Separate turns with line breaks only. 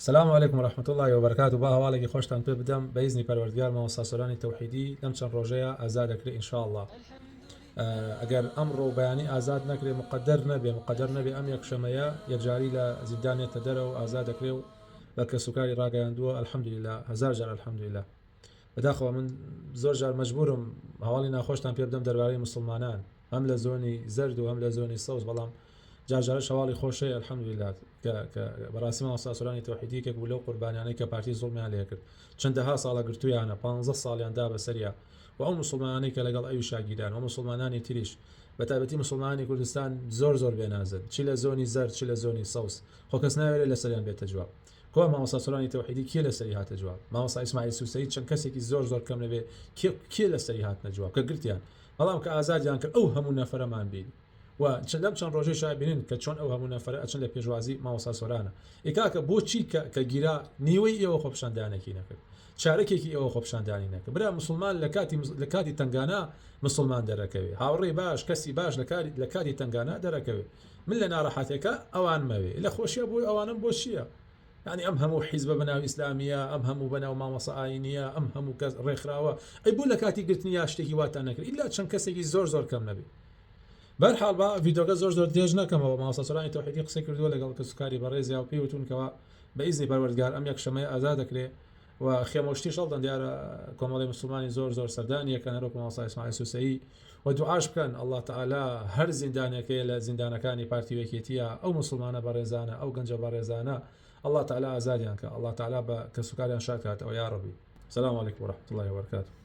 السلام عليكم ورحمة الله وبركاته. با هەواڵێکی خۆشتان پێ بدەم بە ئیزنی پەروەردگار مامۆستاسۆرانی تەوحیدی لەم چەند ڕۆژەیە ئازادەکرێ ئینشاءالله. ئەگەر ئەمڕۆ بەیانی ئازاد نەکرێ مقدر نەبێ ئەم یەکشەمەیە یەکجاری لە زیندانێتە دەرەوە ئازادەکرێ و بە کەسوکاری ڕاگەیاندووە الحەمدولله هەزار جار الحەمدولله. بەداخەوە من زۆر جار مەجبورم هەواڵی ناخۆشتان پێ بدەم دەربارەی مسلمانان هەم لە زۆنی زەرد و هەم لە زۆنی سەوز، بەڵام جارجارە هەواڵی خۆشەیە الحەمدولله کە بەڕاستی مامۆستاسۆرانی تەوحیدی بوو لەو قوربانیانەی کە پارتی زوڵمیان لێ کرد چەندەها ساڵە گرتوویانە 15 ساڵیان دا بەسەریا و ئەو مسلمانانەی کە لەگەڵ ئەوی شاگیران و مسلمانانی تریش بەتایبەتی مسلمانی کوردستان زۆر بێنازن، چی لە زۆنی زەرد چی لە زۆنی سەوز، خۆ کەس ناوێت لەسەریان بێتە جواب. کۆ مامۆستاسۆرانی تەوحیدی کێ لەسەری هاتە جواب؟ مامۆستا ئیسماعیل سوسەیی چەند کەسێکی زۆر کەم نەبێ کێ لەسەری هاتنە جواب کە گرتیان، بەڵام کە ئازادیان کرد ئەو هەموو نەفەرەمان بین و چەندەم چەند ڕۆژەی شایبینین کە چۆن ئەو هەموو نەفەرە ئەچن لە پێشوازی مامۆستاسۆرانە. ئێکاکە بۆچی کە گیرا نیوەی ئێوە خۆپشاندانێکی نەکرد، چارەکێکی ئێوە خۆپشاندانی نەکرد؟ برا مسلمان لە کاتی تنگانە مسلمان دەرەکەوێ، هاوڕێی باش کەسی باش لە کاتی تنگانە دەرەکەوێ. من لە ناڕەحەتێکە ئەوان مەوێ لە خۆشیە بۆی ئەوانم بۆ چییە؟ یعنی ئەم هەموو حیزبە بەناو ئیسلامیە، ئەم هەموو بەناو مامۆستا ئاینیە، ئەم هەموو کەس ڕێکخراوە، ئەی بۆ لە کاتی گرتنی یا شتێکی واتان نەکرد ئیلا چەند کەسێکی زۆر کەم نەبێ. بەرحاڵ بە ڤیدۆگە زۆر درێژ نەکەمەوە. مامۆستاسۆرانی تەوحیدی قسەی کردووە لەگەڵ کەسوکاری بەڕێزیا و پێیوتونکەوە بە ئیزنی پەروەردگار ئەم یەکشەمەیە ئازاد دەکرێ و خێمەشتی شەڵدەن دیارە کۆمەڵی مسلمانی زۆر سەردانیە کە نەرۆک مامۆستا ئیسماعیل سوسەیی و دوعاش بکەن الله تعالی هەر زیندانێکەیە لە زیندانەکانی پارتی وەکێتیە ئەو مسلمانە بەڕێزانە ئەو گەنجە بەڕێزانە الله تعالی ئازادیان کە الله تعالی بە کەسوکاریان شاد کاتەوە یا ڕەبی. السلام عليكم ورحمة الله وبركاته.